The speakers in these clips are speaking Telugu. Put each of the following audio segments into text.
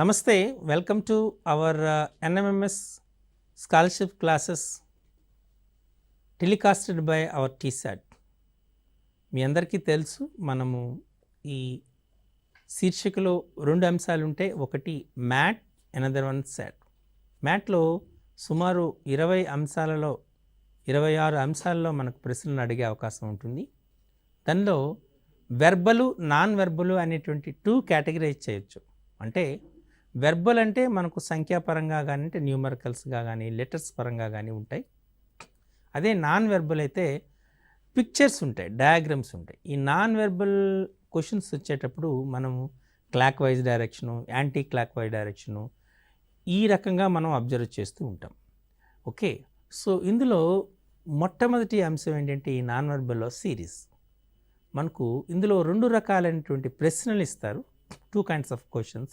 Namaste, welcome to our NMMS scholarship classes telecasted by our TSAT. మీ అందరికీ తెలుసు మనము ఈ శీర్షికలో రెండు అంశాలు ఉంటాయి. ఒకటి మ్యాట్, అనదర్ వన్ సాట్. మ్యాట్లో సుమారు 20 అంశాలలో 26 అంశాలలో మనకు ప్రశ్నలు అడిగే అవకాశం ఉంటుంది. దానిలో వెర్బలు, నాన్ వెర్బలు అనేటువంటి 2 కేటగిరైజ్ చేయొచ్చు. అంటే వెర్బల్ అంటే మనకు సంఖ్యాపరంగా కానీ, అంటే న్యూమరికల్స్గా కానీ, లెటర్స్ పరంగా కానీ ఉంటాయి. అదే నాన్ వెర్బల్ అయితే పిక్చర్స్ ఉంటాయి, డయాగ్రామ్స్ ఉంటాయి. ఈ నాన్ వెర్బల్ క్వశ్చన్స్ వచ్చేటప్పుడు మనము clock wise direction, anti clock wise direction ఈ రకంగా మనం అబ్జర్వ్ చేస్తూ ఉంటాం. ఓకే, సో ఇందులో మొట్టమొదటి అంశం ఏంటంటే ఈ నాన్ వెర్బల్లో సిరీస్. మనకు ఇందులో 2 రకాలైనటువంటి ప్రశ్నలు ఇస్తారు. 2 kinds of questions.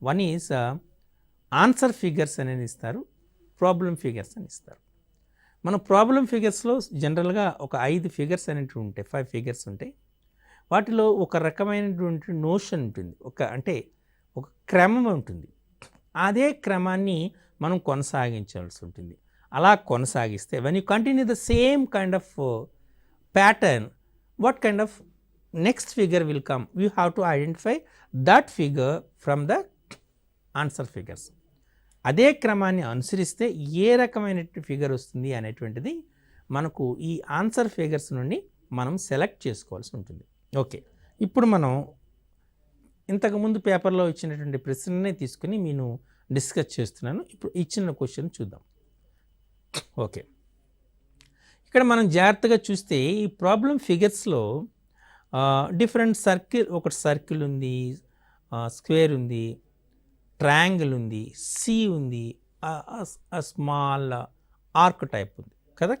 One is answer figures అనేది ఇస్తారు, ప్రాబ్లం ఫిగర్స్ అని ఇస్తారు. మన ప్రాబ్లం ఫిగర్స్లో జనరల్గా ఒక 5 ఫిగర్స్ అనేవి ఉంటాయి, 5 ఫిగర్స్ ఉంటాయి. వాటిలో ఒక రకమైనటువంటి నోషన్ ఉంటుంది, అంటే ఒక క్రమం ఉంటుంది. అదే క్రమాన్ని మనం కొనసాగించాల్సి ఉంటుంది. అలా కొనసాగిస్తే when you continue the same kind of pattern, what kind of next figure will come? You have to identify that figure from the answer figures. అదే క్రమాన్ని అనుసరిస్తే ఏ రకమైన ఫిగర్ వస్తుంది అనేటువంటిది మనకు ఈ ఆన్సర్ ఫిగర్స్ నుండి మనం సెలెక్ట్ చేసుకోవాల్సి ఉంటుంది. ఓకే, ఇప్పుడు మనం ఇంతకుముందు పేపర్లో ఇచ్చినటువంటి ప్రశ్ననే తీసుకుని నేను డిస్కస్ చేస్తున్నాను. ఇప్పుడు ఇచ్చిన క్వశ్చన్ చూద్దాం. ఓకే, ఇక్కడ మనం జాగ్రత్తగా చూస్తే ఈ ప్రాబ్లం ఫిగర్స్లో డిఫరెంట్ సర్కిల్, ఒకటి సర్కిల్ ఉంది, స్క్వేర్ ఉంది, ట్రయాంగిల్ ఉంది, సి ఉంది, స్మాల్ ఆర్క్ టైప్ ఉంది కదా.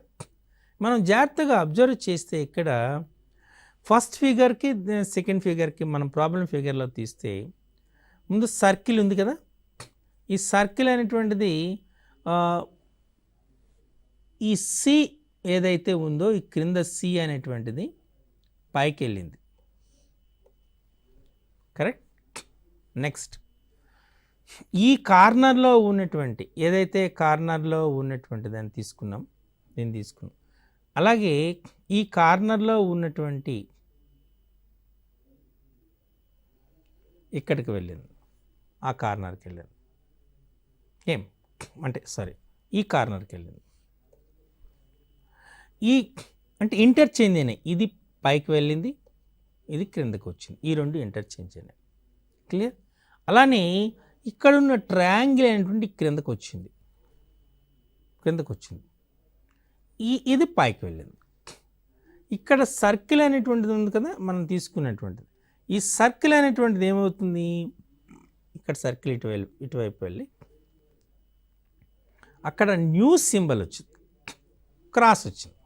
మనం జాగ్రత్తగా అబ్జర్వ్ చేస్తే ఇక్కడ ఫస్ట్ ఫిగర్కి సెకండ్ ఫిగర్కి మనం ప్రాబ్లం ఫిగర్లో తీస్తే ముందు సర్కిల్ ఉంది కదా. ఈ సర్కిల్ అనేటువంటిది ఈ సి ఏదైతే ఉందో ఈ క్రింద సి అనేటువంటిది పైకి వెళ్ళింది, కరెక్ట్. నెక్స్ట్ ఈ కార్నర్లో ఉన్నటువంటి ఏదైతే కార్నర్లో ఉన్నటువంటి దాన్ని తీసుకున్నాం, దీన్ని తీసుకున్నాం. అలాగే ఈ కార్నర్లో ఉన్నటువంటి ఇక్కడికి వెళ్ళింది, ఆ కార్నర్కి వెళ్ళింది. ఏం అంటే సారీ, ఈ కార్నర్కి వెళ్ళింది. ఈ అంటే ఇంటర్చేంజ్ అయినాయి. ఇది పైకి వెళ్ళింది, ఇది క్రిందకు వచ్చింది. ఈ 2 ఇంటర్చేంజ్ అయినాయి. క్లియర్. అలానే ఇక్కడున్న ట్రయాంగిల్ అనేటువంటి క్రిందకు వచ్చింది, ఇది పైకి వెళ్ళింది. ఇక్కడ సర్కిల్ అనేటువంటిది ఉంది కదా మనం తీసుకున్నటువంటిది. ఈ సర్కిల్ అనేటువంటిది ఏమవుతుంది, ఇక్కడ సర్కిల్ ఇటువైపు వెళ్ళి అక్కడ న్యూ సింబల్ వచ్చింది, క్రాస్ వచ్చింది,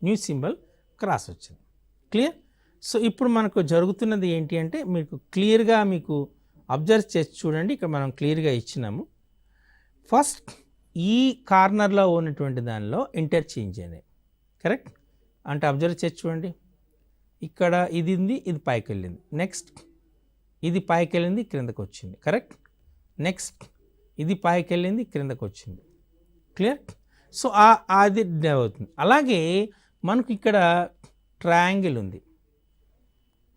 న్యూ సింబల్ క్రాస్ వచ్చింది. క్లియర్. సో ఇప్పుడు మనకు జరుగుతున్నది ఏంటి అంటే మీకు క్లియర్గా మీకు అబ్జర్వ్ చేసి చూడండి. ఇక్కడ మనం క్లియర్గా ఇచ్చినాము. ఫస్ట్ ఈ కార్నర్లో ఉన్నటువంటి దానిలో ఇంటర్చేంజ్ అయినాయి, కరెక్ట్. అంటే అబ్జర్వ్ చేసి చూడండి, ఇక్కడ ఇది ఉంది, ఇది పైకి వెళ్ళింది. నెక్స్ట్ ఇది పైకి వెళ్ళింది, క్రిందకు వచ్చింది, కరెక్ట్. నెక్స్ట్ ఇది పైకి వెళ్ళింది, క్రిందకు వచ్చింది. క్లియర్. సో అది అవుతుంది. అలాగే మనకు ఇక్కడ ట్రయాంగిల్ ఉంది,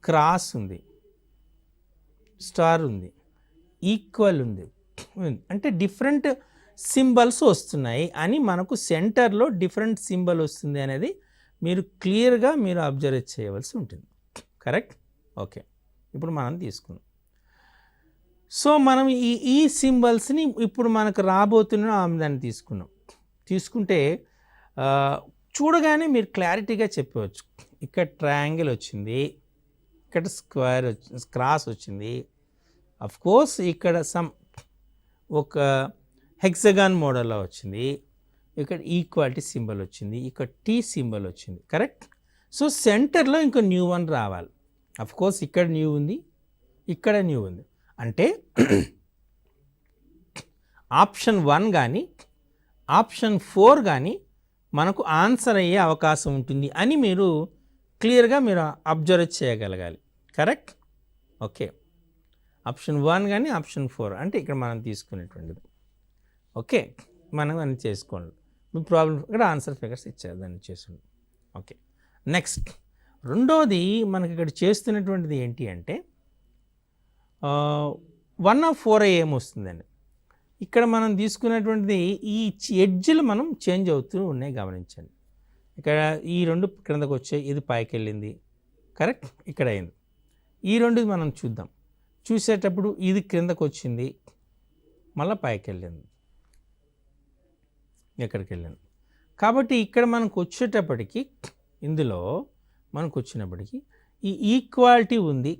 క్రాస్ ఉంది, స్టార్ ఉంది, ఈక్వల్ ఉంది. అంటే డిఫరెంట్ సింబల్స్ వస్తున్నాయి అని మనకు సెంటర్లో డిఫరెంట్ సింబల్ వస్తుంది అనేది మీరు క్లియర్గా మీరు అబ్జర్వ్ చేయవలసి ఉంటుంది, కరెక్ట్. ఓకే, ఇప్పుడు మనం తీసుకున్నాం. సో మనం ఈ సింబల్స్ని ఇప్పుడు మనకు రాబోతున్న దాన్ని తీసుకుంటే చూడగానే మీరు క్లారిటీగా చెప్పవచ్చు. ఇక్కడ ట్రయాంగిల్ వచ్చింది, ఇక్కడ స్క్వేర్ క్రాస్ వచ్చింది, అఫ్ కోర్స్ ఇక్కడ ఒక హెక్సగాన్ మోడల్లో వచ్చింది, ఇక్కడ ఈక్వాలిటీ సింబల్ వచ్చింది, ఇక్కడ టీ సింబల్ వచ్చింది, కరెక్ట్. సో సెంటర్లో ఇంకో న్యూ వన్ రావాలి. అఫ్ కోర్స్ ఇక్కడ న్యూ ఉంది, ఇక్కడ న్యూ ఉంది. అంటే ఆప్షన్ 1 కానీ ఆప్షన్ 4 కానీ మనకు ఆన్సర్ అయ్యే అవకాశం ఉంటుంది అని మీరు క్లియర్గా మీరు అబ్జర్వ్ చేయగలగాలి, కరెక్ట్. ఓకే, ఆప్షన్ 1 కానీ ఆప్షన్ 4 అంటే ఇక్కడ మనం తీసుకునేటువంటిది. ఓకే, మనం అన్ని చేసుకోండి. మీ ప్రాబ్లం ఇక్కడ ఆన్సర్ ఫిగర్స్ ఇచ్చారు, దాన్ని చేసింది. ఓకే, నెక్స్ట్ రెండోది మనకి ఇక్కడ చేస్తున్నటువంటిది ఏంటి అంటే 1 of 4 ఏమొస్తుందండి. ఇక్కడ మనం తీసుకున్నటువంటిది ఈ ఎడ్జ్లు మనం చేంజ్ అవుతూ ఉన్నాయి, గమనించండి. ఇక్కడ ఈ 2 క్రిందకు వచ్చాయి, ఇది పైకి వెళ్ళింది, కరెక్ట్, ఇక్కడ అయింది. ఈ 2 మనం చూద్దాం. చూసేటప్పుడు ఇది క్రిందకు వచ్చింది, మళ్ళీ పైకి వెళ్ళింది, ఎక్కడికి వెళ్ళింది. కాబట్టి ఇక్కడ మనకు వచ్చేటప్పటికి ఇందులో మనకు వచ్చినప్పటికీ ఈ ఈక్వాలిటీ ఉంది,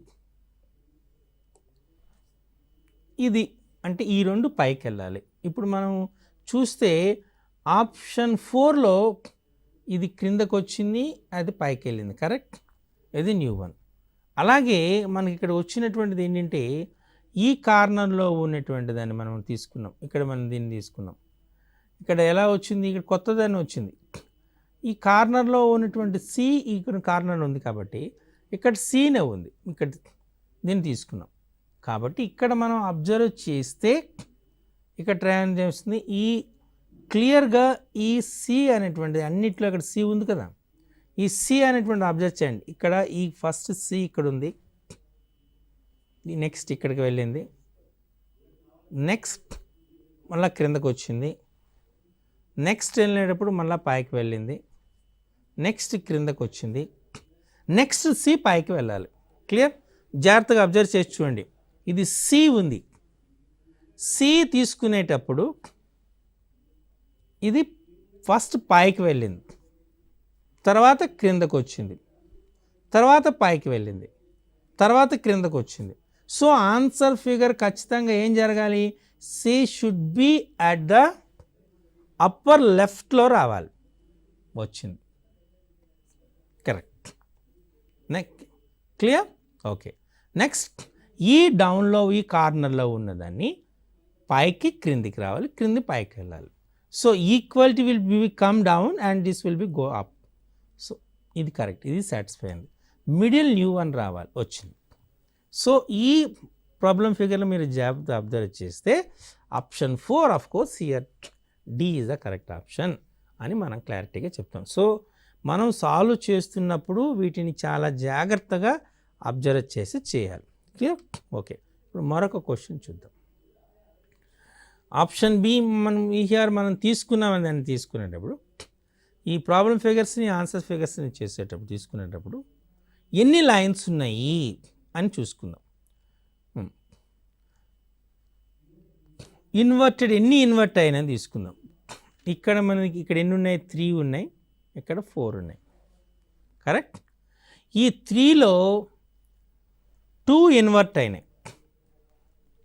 ఇది అంటే ఈ 2 పైకి వెళ్ళాలి. ఇప్పుడు మనం చూస్తే ఆప్షన్ 4లో ఇది క్రిందకు వచ్చింది, అది పైకి వెళ్ళింది, కరెక్ట్, ఇది న్యూ వన్. అలాగే మనకి ఇక్కడ వచ్చినటువంటిది ఏంటంటే ఈ కార్నర్లో ఉన్నటువంటి దాన్ని మనం తీసుకున్నాం, ఇక్కడ మనం దీన్ని తీసుకున్నాం. ఇక్కడ ఎలా వచ్చింది, ఇక్కడ కొత్తదాన్ని వచ్చింది. ఈ కార్నర్లో ఉన్నటువంటి సి ఇక్కడ కార్నర్ ఉంది కాబట్టి ఇక్కడ సీనే ఉంది, ఇక్కడ దీన్ని తీసుకున్నాం. కాబట్టి ఇక్కడ మనం అబ్జర్వ్ చేస్తే ఇక్కడ ట్రయాంగిల్ చేస్తుంది. ఈ క్లియర్గా ఈ సి అనేటువంటిది అన్నిట్లో ఇక్కడ సి ఉంది కదా, ఈ సి అనేటువంటి అబ్జర్వ్ చేయండి. ఇక్కడ ఈ ఫస్ట్ సి ఇక్కడ ఉంది, నెక్స్ట్ ఇక్కడికి వెళ్ళింది, నెక్స్ట్ మళ్ళీ క్రిందకు వచ్చింది, నెక్స్ట్ వెళ్ళేటప్పుడు మళ్ళీ పైకి వెళ్ళింది, నెక్స్ట్ క్రిందకు వచ్చింది, నెక్స్ట్ సి పైకి వెళ్ళాలి. క్లియర్, జాగ్రత్తగా అబ్జర్వ్ చేసి చూడండి. ఇది సి ఉంది, సి తీసుకునేటప్పుడు ఇది ఫస్ట్ పైకి వెళ్ళింది, తర్వాత క్రిందకు వచ్చింది, తర్వాత పైకి వెళ్ళింది, తర్వాత క్రిందకు వచ్చింది. సో ఆన్సర్ ఫిగర్ ఖచ్చితంగా ఏం జరగాలి, C should be at the upper లెఫ్ట్లో రావాలి, వచ్చింది, correct. Next clear, okay. Next ఈ డౌన్లో ఈ కార్నర్లో ఉన్నదాన్ని పైకి క్రిందికి రావాలి, క్రింది పైకి వెళ్ళాలి. So equality will be come down and this will be go up. So ఇది కరెక్ట్, ఇది సాటిస్ఫై అయింది. మిడిల్ న్యూ వన్ రావాలి, వచ్చింది. సో ఈ ప్రాబ్లం ఫిగర్లో మీరు జాగ్రత్త అబ్జర్వ్ చేస్తే option 4 of course here D is the correct option అని మనం క్లారిటీగా చెప్తాం. సో మనం సాల్వ్ చేస్తున్నప్పుడు వీటిని చాలా జాగ్రత్తగా అబ్జర్వ్ చేసి చేయాలి. Clear, okay. ఇప్పుడు మరొక క్వశ్చన్ చూద్దాం. ఆప్షన్ బి మనం తీసుకున్నామని దాన్ని తీసుకునేటప్పుడు ఈ ప్రాబ్లం ఫిగర్స్ని ఆన్సర్ ఫిగర్స్ని చేసేటప్పుడు తీసుకునేటప్పుడు ఎన్ని లైన్స్ ఉన్నాయి అని చూసుకుందాం. ఇన్వర్టెడ్ ఎన్ని ఇన్వర్ట్ అయినా తీసుకుందాం. ఇక్కడ మనకి ఇక్కడ ఎన్ని ఉన్నాయి, 3 ఉన్నాయి, ఇక్కడ 4 ఉన్నాయి, కరెక్ట్. ఈ 3లో 2 ఇన్వర్ట్ అయినాయి,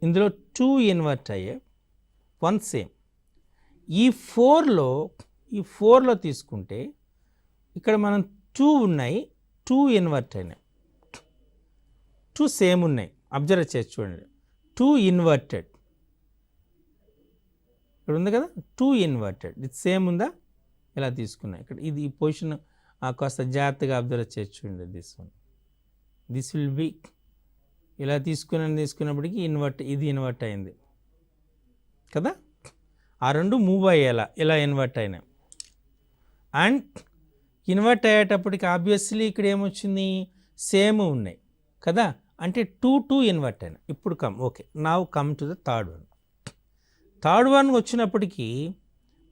ఇందులో 2 ఇన్వర్ట్ అయ్యాయి, 1 సేమ్. ఈ 4లో తీసుకుంటే ఇక్కడ మనం 2 ఉన్నాయి, 2 ఇన్వర్ట్ అయినాయి, 2 సేమ్ ఉన్నాయి. అబ్జర్వ్ చేసి చూడండి, 2 ఇన్వర్టెడ్ ఇక్కడ ఉంది కదా, 2 ఇన్వర్టెడ్, ఇది సేమ్ ఉందా, ఇలా తీసుకున్నాయి. ఇక్కడ ఇది ఈ పొజిషన్ కాస్త జాగ్రత్తగా అబ్జర్వ్ చేసి చూడండి. దిస్ విల్ బి ఇలా తీసుకున్నప్పటికీ ఇది ఇన్వర్ట్ అయింది కదా, ఆ 2 మూవ్ అయ్యేలా ఇలా ఇన్వర్ట్ అయినాయి. అండ్ ఇన్వర్ట్ అయ్యేటప్పటికి ఆబ్వియస్లీ ఇక్కడ ఏమొచ్చింది, సేమ్ ఉన్నాయి కదా, అంటే 2 ఇన్వర్ట్ అయినాయి. ఇప్పుడు okay, now come to the third one వచ్చినప్పటికీ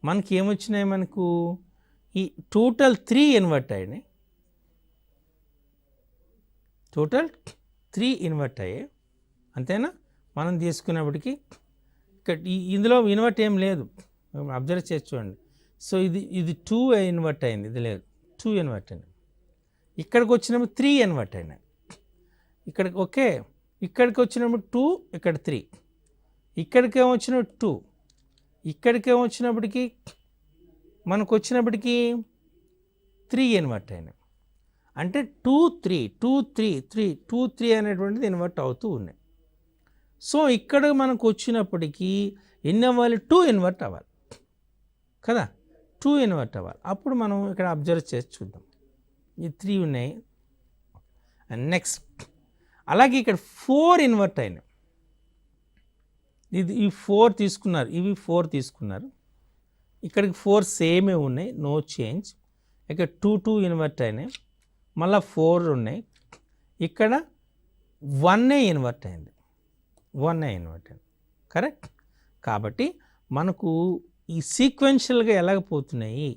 మనకి ఏమొచ్చినాయి, మనకు ఈ టోటల్ 3 ఇన్వర్ట్ అయినాయి, టోటల్ 3 ఇన్వర్ట్ అయ్యాయి, అంతేనా. మనం తీసుకున్నప్పటికీ ఇక్కడ ఇందులో ఇన్వర్ట్ ఏం లేదు, అబ్జర్వ్ చేసి చూడండి. సో ఇది 2 ఇన్వర్ట్ అయింది, ఇది లేదు, 2 ఇన్వర్ట్ అయినాయి. ఇక్కడికి వచ్చినప్పుడు 3 ఇన్వర్ట్ అయినాయి, ఇక్కడికి ఓకే, ఇక్కడికి వచ్చినప్పుడు 2, ఇక్కడ 3, ఇక్కడికేమో వచ్చిన 2, ఇక్కడికేమో వచ్చినప్పటికీ మనకు వచ్చినప్పటికీ 3 ఇన్వర్ట్ అయినాయి. అంటే 2 3 2 3 3 2 3 అనేటువంటిది ఇన్వర్ట్ అవుతూ ఉన్నాయి. సో ఇక్కడ మనకు వచ్చినప్పటికీ ఎన్ని అవ్వాలి, 2 ఇన్వర్ట్ అవ్వాలి కదా, 2 ఇన్వర్ట్ అవ్వాలి. అప్పుడు మనం ఇక్కడ అబ్జర్వ్ చేసి చూద్దాం, ఈ 3 ఉన్నాయి. అండ్ నెక్స్ట్ అలాగే ఇక్కడ 4 ఇన్వర్ట్ అయినాయి, ఇది ఈ 4 తీసుకున్నారు, ఇవి 4 తీసుకున్నారు, ఇక్కడికి 4 సేమే ఉన్నాయి, నో చేంజ్. ఇక్కడ 2 ఇన్వర్ట్ అయినాయి, మళ్ళీ 4 ఉన్నాయి, ఇక్కడ 1 ఇన్వర్ట్ అయింది, 1 ఇన్వర్ట్ అయింది, కరెక్ట్. కాబట్టి మనకు ఈ సీక్వెన్షియల్గా ఎలాగపోతున్నాయి,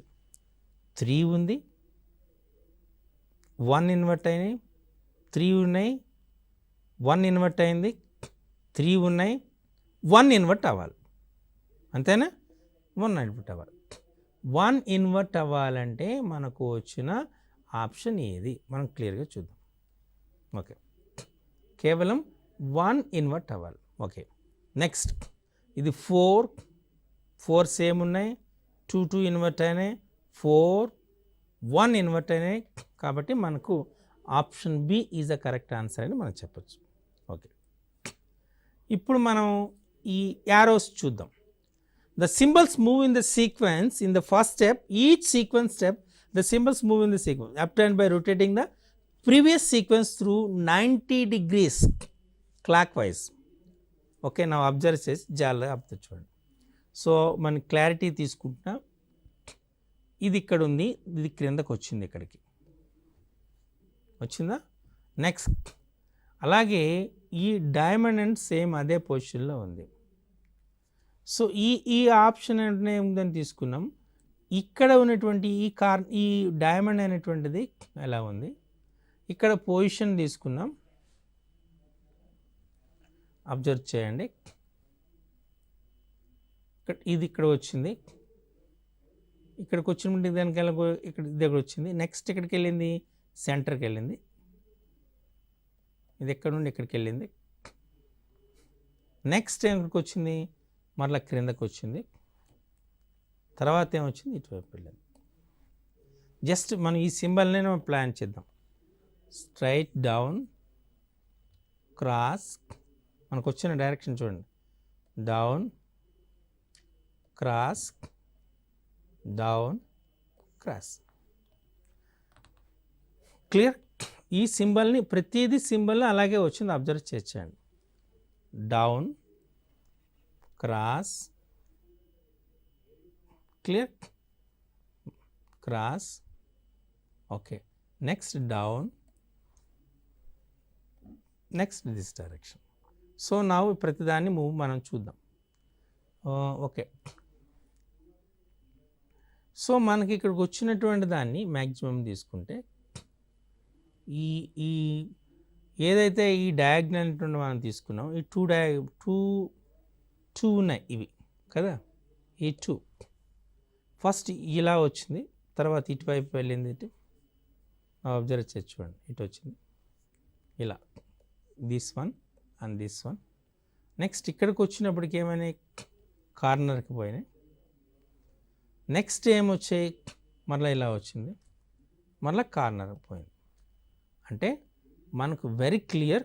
3 ఉంది, 1 ఇన్వర్ట్ అయినాయి, 3 ఉన్నాయి, 1 ఇన్వర్ట్ అయింది, 3 ఉన్నాయి, 1 ఇన్వర్ట్ అవ్వాలి, అంతేనా. 1 ఇన్వర్ట్ అవ్వాలి. 1 ఇన్వర్ట్ అవ్వాలంటే మనకు వచ్చిన ఆప్షన్ ఏది మనం క్లియర్గా చూద్దాం. ఓకే, కేవలం 1 ఇన్వర్ట్ అవ్వాలి. ఓకే, నెక్స్ట్ ఇది 4 సేమ్ ఉన్నాయి, 2 ఇన్వర్ట్ అయినాయి, 1 ఇన్వర్ట్ అయినాయి. కాబట్టి మనకు option B is the correct answer అని మనం చెప్పచ్చు. ఓకే, ఇప్పుడు మనం ఈ యారోస్ చూద్దాం. The symbols move in the sequence in the first step. Each sequence step, the symbols move in the sequence obtained by rotating the previous sequence through 90 degrees clockwise. Okay, now observe says జాగ్రత్తగా అబ్జర్వ్ చూడండి. సో మన క్లారిటీ తీసుకుంటున్నా, ఇది ఇక్కడ ఉంది, ఇది క్రిందకు వచ్చింది, ఇక్కడికి వచ్చిందా. నెక్స్ట్ అలాగే ఈ డైమండ్ అండ్ సేమ్ అదే పొజిషన్లో ఉంది. సో ఈ ఆప్షన్ అంటే ఏముందని తీసుకున్నాం, ఇక్కడ ఉన్నటువంటి ఈ డైమండ్ అనేటువంటిది ఎలా ఉంది, ఇక్కడ పొజిషన్ తీసుకున్నాం, అబ్జర్వ్ చేయండి, ఇది ఇక్కడ వచ్చింది, ఇక్కడికి వచ్చినప్పుడు దానికి ఇక్కడ దగ్గర వచ్చింది, నెక్స్ట్ ఇక్కడికి వెళ్ళింది, సెంటర్కి వెళ్ళింది, ఇది ఎక్కడ నుండి ఇక్కడికి వెళ్ళింది, నెక్స్ట్ ఎక్కడికి వచ్చింది, మరలా క్రిందకు వచ్చింది, తర్వాత ఏమొచ్చింది, ఇటువైపు వెళ్ళింది. జస్ట్ మనం ఈ సింబల్నే మనం ప్లాన్ చేద్దాం. స్ట్రైట్ డౌన్, క్రాస్, మనకు వచ్చిన డైరెక్షన్ చూడండి, down, cross, down, cross. Clear. ఈ సింబల్ని ప్రతిదీ సింబల్ అలాగే వచ్చింది, అబ్జర్వ్ చేయండి. Down, cross, clear, cross. Okay, next down, next this direction. So నా ప్రతిదాన్ని మూవ్ మనం చూద్దాం. ఓకే, సో మనకి ఇక్కడికి వచ్చినటువంటి దాన్ని మ్యాక్సిమం తీసుకుంటే ఈ ఏదైతే ఈ డయాగ్నల్ మనం తీసుకున్నాం, ఈ టూ ఉన్నాయి ఇవి కదా, ఈ 2 ఫస్ట్ ఇలా వచ్చింది, తర్వాత ఇటువైపు వెళ్ళింది, ఇటు అబ్జర్వ్ చేసి చూడండి, ఇటు వచ్చింది ఇలా, this one and this one. Next ఇక్కడికి వచ్చినప్పటికి ఏమైనా కార్నర్కి పోయినాయి, నెక్స్ట్ ఏమొచ్చాయి, మరలా ఇలా వచ్చింది, మరలా కార్నర్కి పోయింది. అంటే మనకు వెరీ క్లియర్.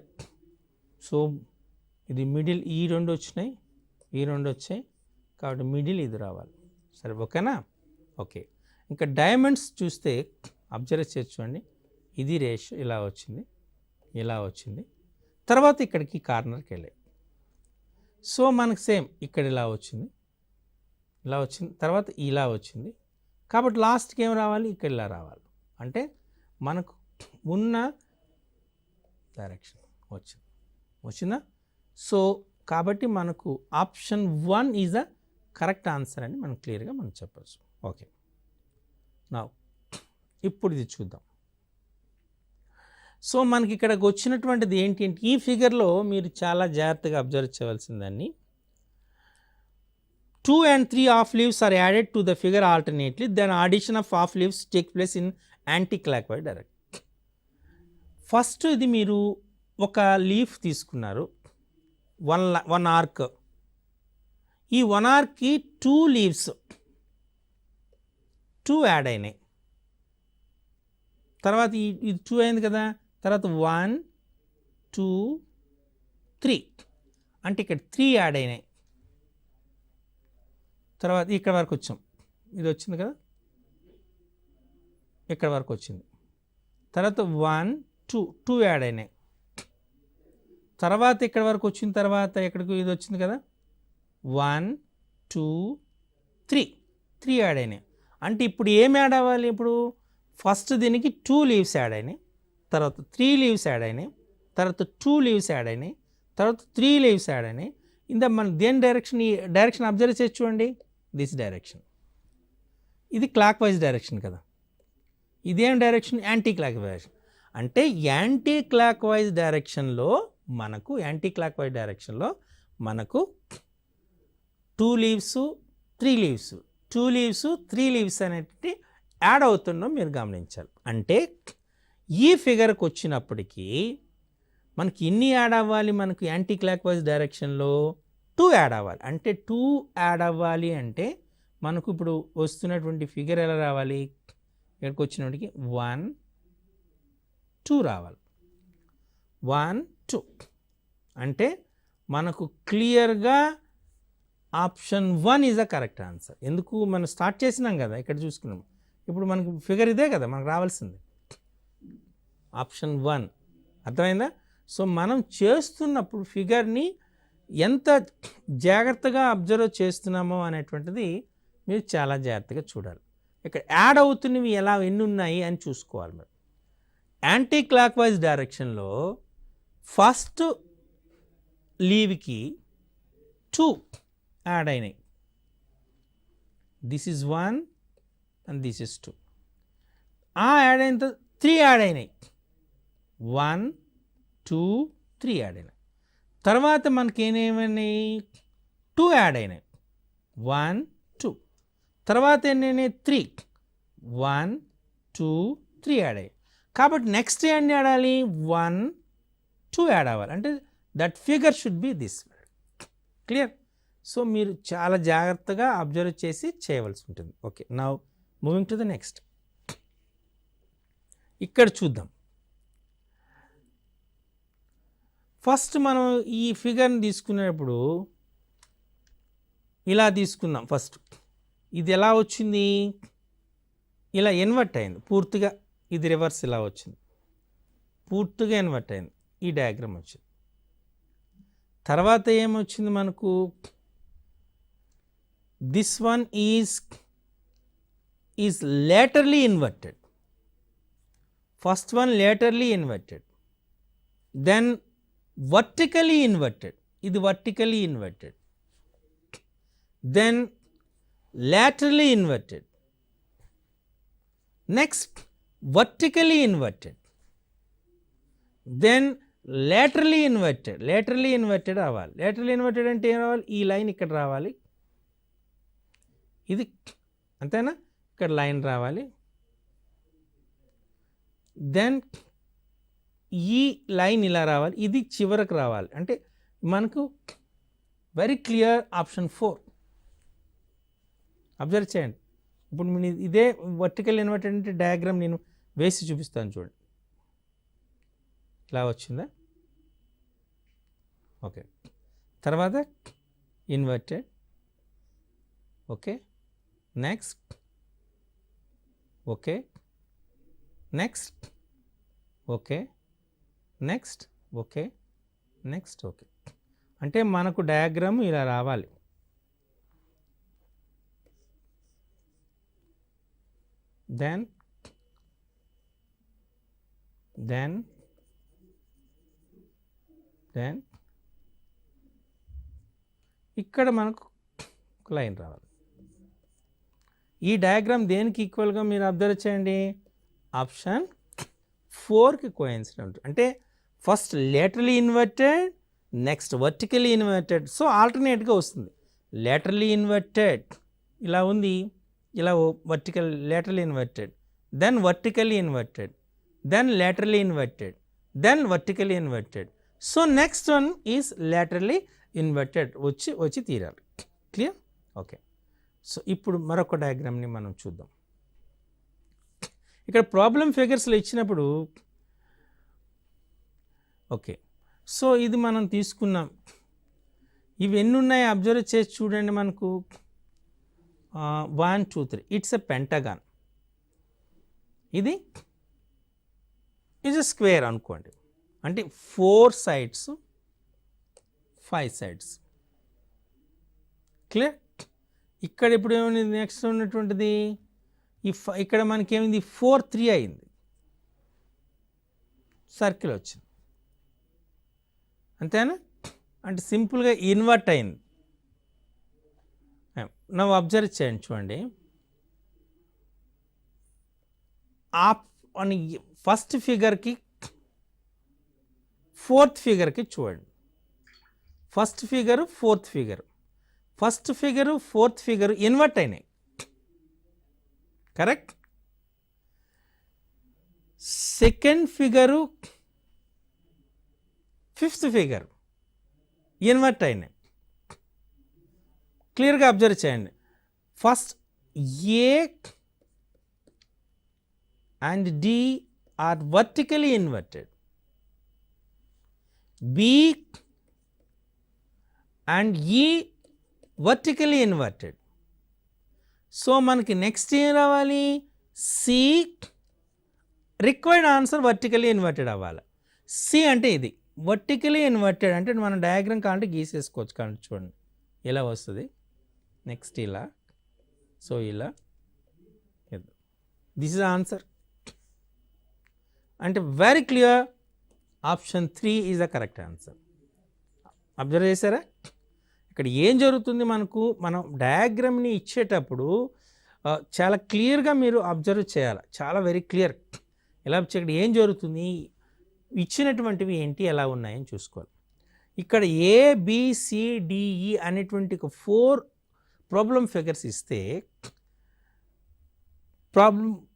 సో ఇది మిడిల్, ఈ 2 వచ్చినాయి, ఈ 2 వచ్చాయి, కాబట్టి మిడిల్ ఇది రావాలి. సరే, ఓకేనా. ఓకే, ఇంకా డైమండ్స్ చూస్తే అబ్జర్వ్ చేసి చూడండి, ఇది రేషియో ఇలా వచ్చింది, ఇలా వచ్చింది, తర్వాత ఇక్కడికి కార్నర్కి వెళ్ళాయి. సో మనకు సేమ్ ఇక్కడ ఇలా వచ్చింది, ఇలా వచ్చింది, తర్వాత ఇలా వచ్చింది, కాబట్టి లాస్ట్కి ఏం రావాలి, ఇక్కడ ఇలా రావాలి. అంటే మనకు ఉన్న డైరెక్షన్ వచ్చిందా. సో కాబట్టి మనకు option 1 is the correct answer అని మనం క్లియర్గా మనం చెప్పచ్చు. ఓకే, నా ఇప్పుడు ఇది చూద్దాం. సో మనకి ఇక్కడికి వచ్చినటువంటిది ఏంటి అంటే, ఈ ఫిగర్లో మీరు చాలా జాగ్రత్తగా observe చేయవలసిందాన్ని, 2 and 3 half leaves are added to the figure alternately, then addition of half leaves takes place in anti-clockwise direction. First ఇది మీరు ఒక లీఫ్ తీసుకున్నారు, వన్ ఆర్క్, ఈ 1 ఆర్క్కి 2 లీవ్స్ 2 యాడ్ అయినాయి, తర్వాత ఇది 2 అయింది కదా, తర్వాత 1 2 3 అంటే ఇక్కడ 3 యాడ్ అయినాయి, తర్వాత ఇక్కడ వరకు వచ్చాం, ఇది వచ్చింది కదా, ఇక్కడ వరకు వచ్చింది, తర్వాత 1 2 యాడ్ అయినాయి, తర్వాత ఇక్కడ వరకు వచ్చిన తర్వాత ఎక్కడికి ఇది వచ్చింది కదా, 1 2 3 యాడ్ అయినాయి. అంటే ఇప్పుడు ఏం యాడ్ అవ్వాలి? ఇప్పుడు ఫస్ట్ దీనికి 2 లీవ్స్ యాడ్ అయినాయి, తర్వాత 3 లీవ్స్ యాడ్ అయినాయి, తర్వాత 2 లీవ్స్ యాడ్ అయినాయి, తర్వాత 3 లీవ్స్ యాడ్ అయినాయి. ఇంత మన దేని డైరెక్షన్, ఈ డైరెక్షన్ అబ్జర్వ్ చేసి చూడండి. దిస్ డైరెక్షన్, ఇది క్లాక్ వైజ్ డైరెక్షన్ కదా. ఇదేం direction? Anti clock wise direction. అంటే యాంటీ క్లాక్ వైజ్ డైరెక్షన్లో మనకు 2 లీవ్స్ 3 లీవ్స్ 2 లీవ్స్ 3 లీవ్స్ అనేటి యాడ్ అవుతుండో మీరు గమనించాలి. అంటే ఈ ఫిగర్కి వచ్చినప్పటికీ మనకి ఎన్ని యాడ్ అవ్వాలి? మనకు యాంటీ క్లాక్ వైజ్ డైరెక్షన్లో 2 యాడ్ అవ్వాలి. అంటే 2 యాడ్ అవ్వాలి అంటే మనకు ఇప్పుడు వస్తున్నటువంటి ఫిగర్ ఎలా రావాలి? ఇక్కడికి వచ్చినప్పటికి 1 2 రావాలి. 1 2 అంటే మనకు క్లియర్గా option 1 is the correct answer. ఎందుకు? మనం స్టార్ట్ చేసినాం కదా, ఇక్కడ చూసుకున్నాం. ఇప్పుడు మనకు ఫిగర్ ఇదే కదా మనకు రావాల్సింది, ఆప్షన్ 1. అర్థమైందా? సో మనం చేస్తున్నప్పుడు ఫిగర్ని ఎంత జాగ్రత్తగా అబ్జర్వ్ చేస్తున్నామో అనేటువంటిది మీరు చాలా జాగ్రత్తగా చూడాలి. ఇక్కడ యాడ్ అవుతున్నవి ఎన్ని ఉన్నాయి అని చూసుకోవాలి. మీరు యాంటీ క్లాక్ వైజ్ డైరెక్షన్లో ఫస్ట్ లీవ్కి 2 యాడ్ అయినాయి. This is 1 and this is 2. Add అయిన 3 యాడ్ అయినాయి. 1 2 3 యాడ్ అయినాయి. తర్వాత మనకి ఏమైనాయి? 2 యాడ్ అయినాయి. 1 2. తర్వాత ఎన్ని? 3. 1 2 3 యాడ్ అయ్యాయి. కాబట్టి నెక్స్ట్ ఎన్ని యాడాలి? 1 2 యాడ్ అవ్వాలి. అంటే that figure should be this. Clear? So మీరు చాలా జాగ్రత్తగా అబ్జర్వ్ చేసి చేయవలసి ఉంటుంది. Okay, now moving to the next. ఇక్కడ చూద్దాం. ఫస్ట్ మనం ఈ ఫిగర్ని తీసుకునేటప్పుడు ఇలా తీసుకుందాం. ఫస్ట్ ఇది ఎలా వచ్చింది? ఇలా ఇన్వర్ట్ అయింది పూర్తిగా. ఇది రివర్స్ ఇలా వచ్చింది, పూర్తిగా ఇన్వర్ట్ అయింది. ఈ డయాగ్రామ్ వచ్చింది. తర్వాత ఏమొచ్చింది మనకు? This one is laterally inverted. First one laterally inverted, then vertically inverted. ఇది vertically inverted, then laterally inverted, next vertically inverted, then laterally inverted. laterally inverted రావాలి. laterally inverted అంటే ఏం రావాలి? ఈ లైన్ ఇక్కడ రావాలి. ఇది అంతేనా? ఇక్కడ లైన్ రావాలి. దెన్ ఈ లైన్ ఇలా రావాలి. ఇది చివరకు రావాలి. అంటే మనకు వెరీ క్లియర్ ఆప్షన్ 4. అబ్జర్వ్ చేయండి. ఇప్పుడు నేను ఇదే వర్టికల్ ఇన్వర్టెడ్ అంటే డయాగ్రామ్ నేను వేసి చూపిస్తాను చూడండి. ఇలా వచ్చిందా? ఓకే. తర్వాత inverted. Okay, next. Okay, next. Okay, next. Okay, next. Okay, అంటే మనకు డయాగ్రామ్ ఇలా రావాలి. దెన్ ఇక్కడ మనకు ఒక లైన్ రావాలి. ఈ డయాగ్రామ్ దేనికి ఈక్వల్గా మీరు అబ్జర్వ్ చేయండి? ఆప్షన్ 4కి కోఇన్సిడెంట్. అంటే first laterally inverted, next vertically inverted. So ఆల్టర్నేట్గా వస్తుంది. లేటరలీ ఇన్వర్టెడ్ ఇలా ఉంది, ఇలా vertical laterally inverted, then vertically inverted, then laterally inverted, then vertically inverted. So next one is laterally inverted వచ్చి తీరాలి. క్లియర్? ఓకే. సో ఇప్పుడు మరొక డయాగ్రామ్ని మనం చూద్దాం. ఇక్కడ ప్రాబ్లం ఫిగర్స్లో ఇచ్చినప్పుడు ఓకే, సో ఇది మనం తీసుకున్నాం. ఇవి ఎన్ని ఉన్నాయి అబ్జర్వ్ చేసి చూడండి. మనకు 1 2 3. It's a pentagon. ఇది ఎ స్క్వేర్ అనుకోండి. అంటే 4 sides 5 sides. క్లియర్. ఇక్కడ ఇప్పుడు ఏమైంది నెక్స్ట్ ఉన్నటువంటిది ఇక్కడ మనకి ఏమైంది 4 3 అయింది, సర్కిల్ వచ్చింది అంతేనా, అంటే సింపుల్గా ఇన్వర్ట్ అయింది. నవ్వు అబ్జర్వ్ చేయండి, చూడండి ఫస్ట్ ఫిగర్కి ఫోర్త్ ఫిగర్కి చూడండి, first figure fourth figure, first figure fourth figure invert అయినాయి, correct. Second figure fifth figure invert అయినాయి. క్లియర్గా అబ్జర్వ్ చేయండి. First A and D are vertically inverted. B and E vertically inverted. So మనకి నెక్స్ట్ ఏం రావాలి, C required answer vertically inverted అవ్వాలి. సి అంటే ఇది వర్టికలీ ఇన్వర్టెడ్ అంటే మనం డయాగ్రామ్ కావాలంటే గీసేసుకోవచ్చు, కానీ చూడండి ఇలా వస్తుంది, నెక్స్ట్ ఇలా, సో ఇలా, దిస్ ఇస్ ఆన్సర్. అంటే very clear, option 3 is the correct answer. Observe చేశారా ఇక్కడ ఏం జరుగుతుంది, మనం డయాగ్రామ్ని ఇచ్చేటప్పుడు చాలా క్లియర్గా మీరు అబ్జర్వ్ చేయాలి, చాలా వెరీ క్లియర్. ఎలా ఇక్కడ ఏం జరుగుతుంది, ఇచ్చినటువంటివి ఏంటి ఎలా ఉన్నాయని చూసుకోవాలి. ఇక్కడ ABCDE అనేటువంటి 4 ప్రాబ్లం ఫిగర్స్ ఇస్తే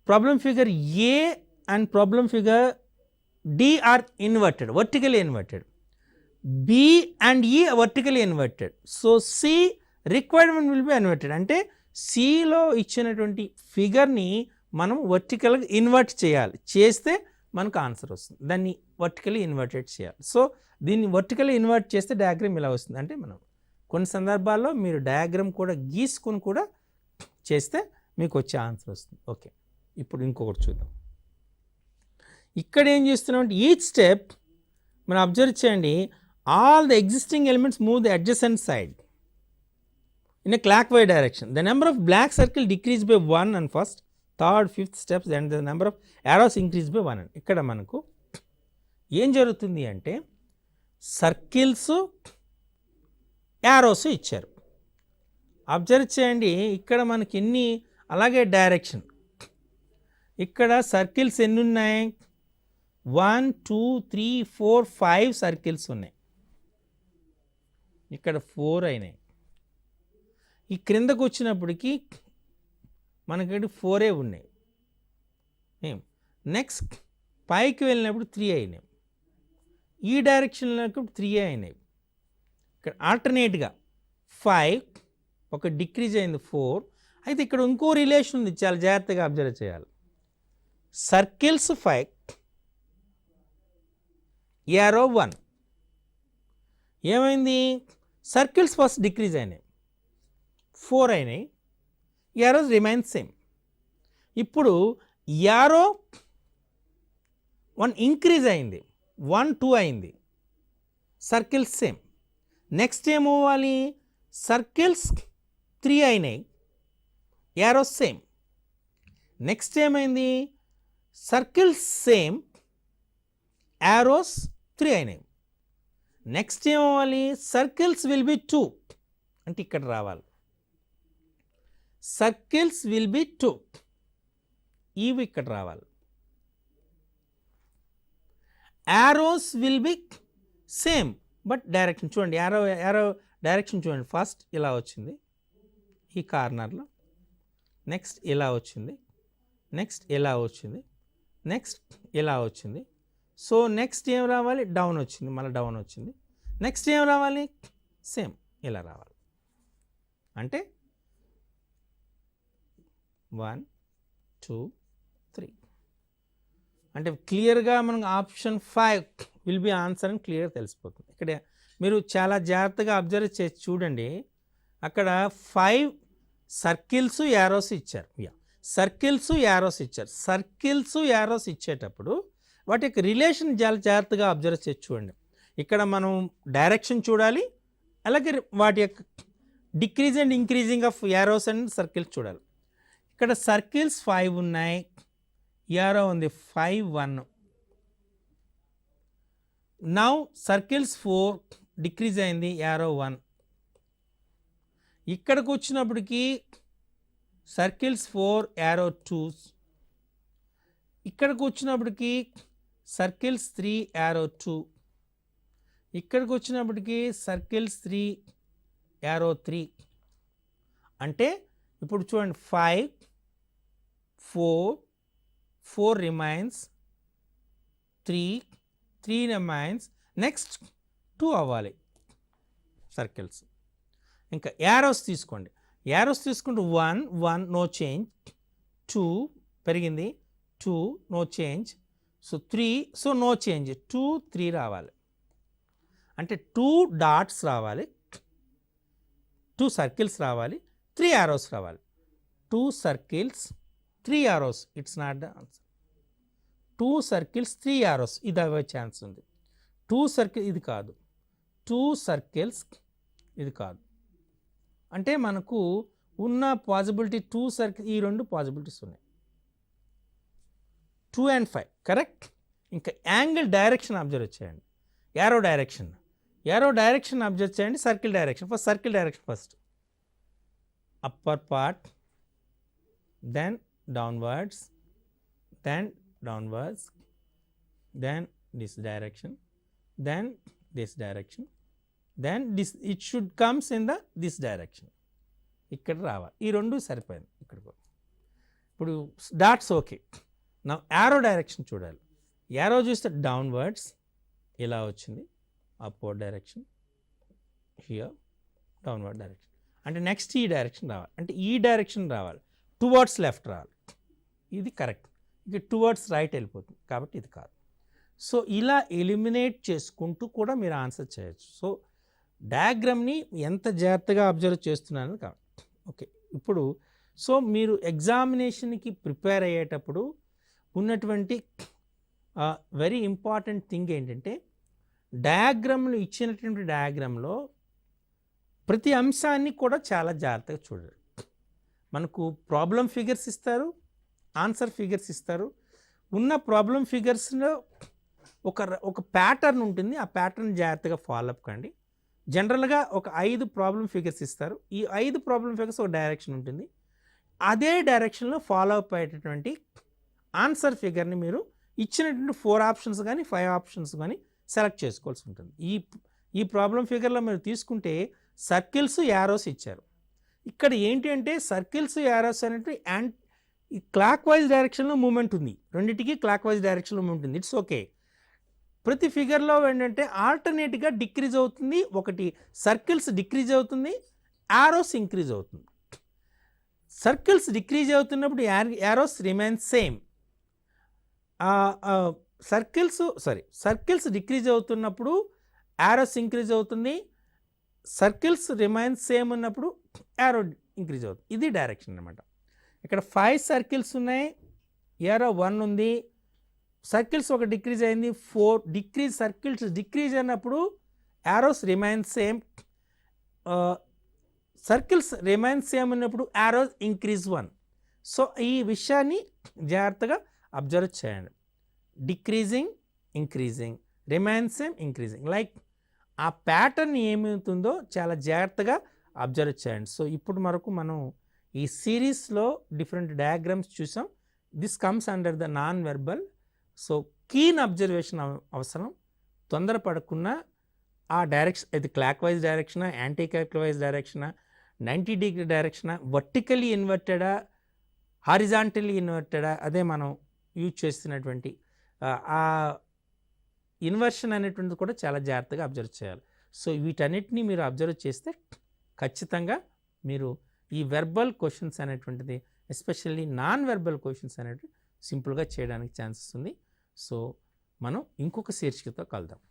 problem figure A and problem figure D are inverted, vertically inverted. B and E are vertically inverted. So C requirement will be inverted. అంటే Cలో ఇచ్చినటువంటి ఫిగర్ని మనం వర్టికల్గా ఇన్వర్ట్ చేయాలి, చేస్తే మనకు ఆన్సర్ వస్తుంది. దాన్ని వర్టికల్లీ ఇన్వర్టెడ్ చేయాలి. సో దీన్ని వర్టికల్లీ ఇన్వర్ట్ చేస్తే డయాగ్రామ్ ఇలా వస్తుంది. అంటే మనం కొన్ని సందర్భాల్లో మీరు డయాగ్రామ్ కూడా గీసుకొని కూడా చేస్తే మీకు వచ్చే ఆన్సర్ వస్తుంది. ఓకే, ఇప్పుడు ఇంకొకటి చూద్దాం. ఇక్కడ ఏం చేస్తున్నాం అంటే ఈచ్ స్టెప్ మనం అబ్జర్వ్ చేయండి, all the existing elements move the adjacent side in a clockwise direction. The number of black circle decrease by 1 and first, third, fifth steps and the number of arrows increase by 1. ఇక్కడ మనకు ఏం జరుగుతుంది అంటే సర్కిల్స్ యారోస్ ఇచ్చారు. అబ్జర్వ్ చేయండి ఇక్కడ మనకి ఎన్ని, అలాగే డైరెక్షన్. ఇక్కడ సర్కిల్స్ ఎన్ని ఉన్నాయి, 1 2 3 4 5 సర్కిల్స్ ఉన్నాయి, ఇక్కడ 4 అయినాయి. ఈ క్రిందకు వచ్చినప్పటికీ మనకి 4 ఉన్నాయి. నెక్స్ట్ పైకి వెళ్ళినప్పుడు 3 అయినాయి, ఈ డైరెక్షన్లో 3 అయినాయి. ఇక్కడ ఆల్టర్నేట్గా 5 ఒక డిక్రీజ్ అయింది 4. అయితే ఇక్కడ ఇంకో రిలేషన్ ఉంది, చాలా జాగ్రత్తగా అబ్జర్వ్ చేయాలి. Circles 5, arrow 1. ఏమైంది, సర్కిల్స్ ఫస్ట్ డిక్రీజ్ అయినాయి, 4 అయినాయి, యారోస్ రిమైన్ సేమ్. ఇప్పుడు యారో 1 ఇంక్రీజ్ అయింది, 1 2 అయింది, సర్కిల్స్ సేమ్. నెక్స్ట్ ఏమవ్వాలి, సర్కిల్స్ 3 అయినాయి, యారోస్ సేమ్. నెక్స్ట్ ఏమైంది, సర్కిల్స్ సేమ్, యారోస్ 3 అయినాయి. నెక్స్ట్ ఏమవ్వాలి, సర్కిల్స్ విల్ బి 2, అంటే ఇక్కడ రావాలి, సర్కిల్స్ విల్ బి 2, ఇవి ఇక్కడ రావాలి. Arrows will be same but direction చూడండి, యారో డైరెక్షన్ చూడండి. ఫస్ట్ ఇలా వచ్చింది ఈ కార్నర్లో, నెక్స్ట్ ఇలా వచ్చింది, నెక్స్ట్ ఇలా వచ్చింది, నెక్స్ట్ ఇలా వచ్చింది. సో నెక్స్ట్ ఏం రావాలి, డౌన్ వచ్చింది, మళ్ళీ డౌన్ వచ్చింది. నెక్స్ట్ ఏం రావాలి, సేమ్ ఇలా రావాలి. అంటే 1 2 3. అంటే క్లియర్గా మనకు ఆప్షన్ 5 విల్ బి ఆన్సర్ అని క్లియర్ తెలిసిపోతుంది. ఇక్కడ మీరు చాలా జాగ్రత్తగా అబ్జర్వ్ చేసి చూడండి, అక్కడ 5 సర్కిల్స్ యారోస్ ఇచ్చారు, సర్కిల్స్ యారోస్ ఇచ్చారు. సర్కిల్స్ యారోస్ ఇచ్చేటప్పుడు వాటి యొక్క రిలేషన్ చాలా జాగ్రత్తగా అబ్జర్వ్ చేసి చూడండి. ఇక్కడ మనం డైరెక్షన్ చూడాలి, అలాగే వాటి యొక్క decrease and increasing of arrows and circles చూడాలి. ఇక్కడ సర్కిల్స్ 5 ఉన్నాయి, యారో ఉంది 5 1. నౌ సర్కిల్స్ 4 డిక్రీజ్ అయింది, యారో 1. ఇక్కడికి వచ్చినప్పటికీ సర్కిల్స్ 4 యారో 2. ఇక్కడికి వచ్చినప్పటికీ సర్కిల్స్ 3 యారో 2. ఇక్కడికి వచ్చినప్పటికీ సర్కిల్స్ 3 యారో 3. అంటే ఇప్పుడు చూడండి 5 4 రిమైన్స్, 3 రిమైన్స్, నెక్స్ట్ 2 అవ్వాలి సర్కిల్స్. ఇంకా యారోస్ తీసుకోండి, యారోస్ తీసుకుంటే 1 నో చేంజ్, 2 పెరిగింది, 2 no change, so 3 so no change, 2 3 రావాలి. అంటే 2 డాట్స్ రావాలి, 2 సర్కిల్స్ రావాలి, 3 యారోస్ రావాలి. 2 circles 3 arrows, it's not the answer. 2 circles 3 arrows ఇది అవే ఛాన్స్ ఉంది. 2 సర్కిల్ ఇది కాదు, 2 సర్కిల్స్ ఇది కాదు. అంటే మనకు ఉన్న పాసిబిలిటీ 2 సర్కిల్, ఈ 2 పాసిబిలిటీస్ ఉన్నాయి, 2 and 5 కరెక్ట్. ఇంకా యాంగిల్ డైరెక్షన్ అబ్జర్వ్ చేయండి, యారో డైరెక్షన్ అబ్జర్వ్ చేయండి, circle direction. First circle direction, first upper part, then downwards, then downwards, then this direction, then this direction, then this, it should comes in the this direction. ఇక్కడ రావాలి, ఈ 2 సరిపోయింది. ఇక్కడికి ఇప్పుడు డాట్స్ ఓకే. నా యారో డైరెక్షన్ చూడాలి, యారో చూస్తే డౌన్వర్డ్స్ ఇలా వచ్చింది, upward direction, here downward direction. అంటే నెక్స్ట్ ఈ డైరెక్షన్ రావాలి, అంటే ఈ డైరెక్షన్ రావాలి, టువర్డ్స్ లెఫ్ట్ రావాలి, ఇది కరెక్ట్. ఇక టువర్డ్స్ రైట్ వెళ్ళిపోతుంది, కాబట్టి ఇది కాదు. సో ఇలా ఎలిమినేట్ చేసుకుంటూ కూడా మీరు ఆన్సర్ చేయొచ్చు. సో డయాగ్రామ్ని ఎంత జాగ్రత్తగా అబ్జర్వ్ చేస్తున్నాను కాబట్టి. ఓకే, ఇప్పుడు సో మీరు ఎగ్జామినేషన్కి ప్రిపేర్ అయ్యేటప్పుడు ఉన్నటువంటి వెరీ ఇంపార్టెంట్ థింగ్ ఏంటంటే, డయాగ్రామ్లు ఇచ్చినటువంటి డయాగ్రామ్లో ప్రతి అంశాన్ని కూడా చాలా జాగ్రత్తగా చూడాలి. మనకు ప్రాబ్లం ఫిగర్స్ ఇస్తారు, ఆన్సర్ ఫిగర్స్ ఇస్తారు. ఉన్న ప్రాబ్లం ఫిగర్స్లో ఒక ప్యాటర్న్ ఉంటుంది, ఆ ప్యాటర్న్ జాగ్రత్తగా ఫాలో అప్ కండి. జనరల్గా ఒక 5 ప్రాబ్లం ఫిగర్స్ ఇస్తారు, ఈ 5 ప్రాబ్లం ఫిగర్స్ ఒక డైరెక్షన్ ఉంటుంది, అదే డైరెక్షన్లో ఫాలో అప్ అయ్యేటటువంటి ఆన్సర్ ఫిగర్ని మీరు ఇచ్చినటువంటి 4 ఆప్షన్స్ కానీ 5 ఆప్షన్స్ కానీ సెలెక్ట్ చేసుకోవాల్సి ఉంటుంది. ఈ ప్రాబ్లం ఫిగర్లో మీరు తీసుకుంటే సర్కిల్స్ యారోస్ ఇచ్చారు. ఇక్కడ ఏంటి అంటే సర్కిల్స్ యారోస్ అనేవి ఈ క్లాక్ వైజ్ డైరెక్షన్లో మూమెంట్ ఉంది, రెండింటికి క్లాక్ వైజ్ డైరెక్షన్లో మూమెంట్ ఉంది, ఇట్స్ ఓకే. ప్రతి ఫిగర్లో ఏంటంటే ఆల్టర్నేట్గా డిక్రీజ్ అవుతుంది, ఒకటి సర్కిల్స్ డిక్రీజ్ అవుతుంది, యారోస్ ఇంక్రీజ్ అవుతుంది. సర్కిల్స్ డిక్రీజ్ అవుతున్నప్పుడు arrows remain same. Circles decrease అవుతున్నప్పుడు యారోస్ ఇంక్రీజ్ అవుతుంది, సర్కిల్స్ రిమైన్ సేమ్ ఉన్నప్పుడు యారో ఇంక్రీజ్ అవుతుంది. ఇది డైరెక్షన్ అనమాట. ఇక్కడ 5 సర్కిల్స్ ఉన్నాయి, యారో 1 ఉంది, సర్కిల్స్ ఒక డిక్రీజ్ అయింది, 4 డిక్రీజ్. సర్కిల్స్ డిక్రీజ్ అయినప్పుడు arrows remain same, circles remain same ఉన్నప్పుడు యారోస్ ఇంక్రీజ్ 1. సో ఈ విషయాన్ని జాగ్రత్తగా అబ్జర్వ్ చేయండి. Decreasing, increasing, remain same, increasing, like ఆ ప్యాటర్న్ ఏమవుతుందో చాలా జాగ్రత్తగా అబ్జర్వ్ చేయండి. సో ఇప్పుడు వరకు మనం ఈ సిరీస్లో డిఫరెంట్ డయాగ్రామ్స్ చూసాం. This comes under the non verbal. So keen observation అవసరం, తొందరపడకుండా ఆ డైరెక్షన్, ఇది క్లాక్ వైజ్ డైరెక్షనా, యాంటీ క్లాక్ వైజ్ డైరెక్షనా, 90 డిగ్రీ డైరెక్షనా, వర్టికలీ ఇన్వర్టెడా, హారిజాంటలీ ఇన్వర్టెడా, అదే మనం యూజ్ చేస్తున్నటువంటి ఆ ఇన్వర్షన్ అనేటువంటిది కూడా చాలా జాగ్రత్తగా అబ్జర్వ్ చేయాలి. సో వీటన్నిటిని మీరు అబ్జర్వ్ చేస్తే ఖచ్చితంగా మీరు ఈ వెర్బల్ క్వశ్చన్స్ అనేటువంటిది, ఎస్పెషల్లీ నాన్ వెర్బల్ క్వశ్చన్స్ అనేవి సింపుల్గా చేయడానికి ఛాన్సెస్ ఉంది. సో మనం ఇంకొక శీర్షికతో కలుద్దాం.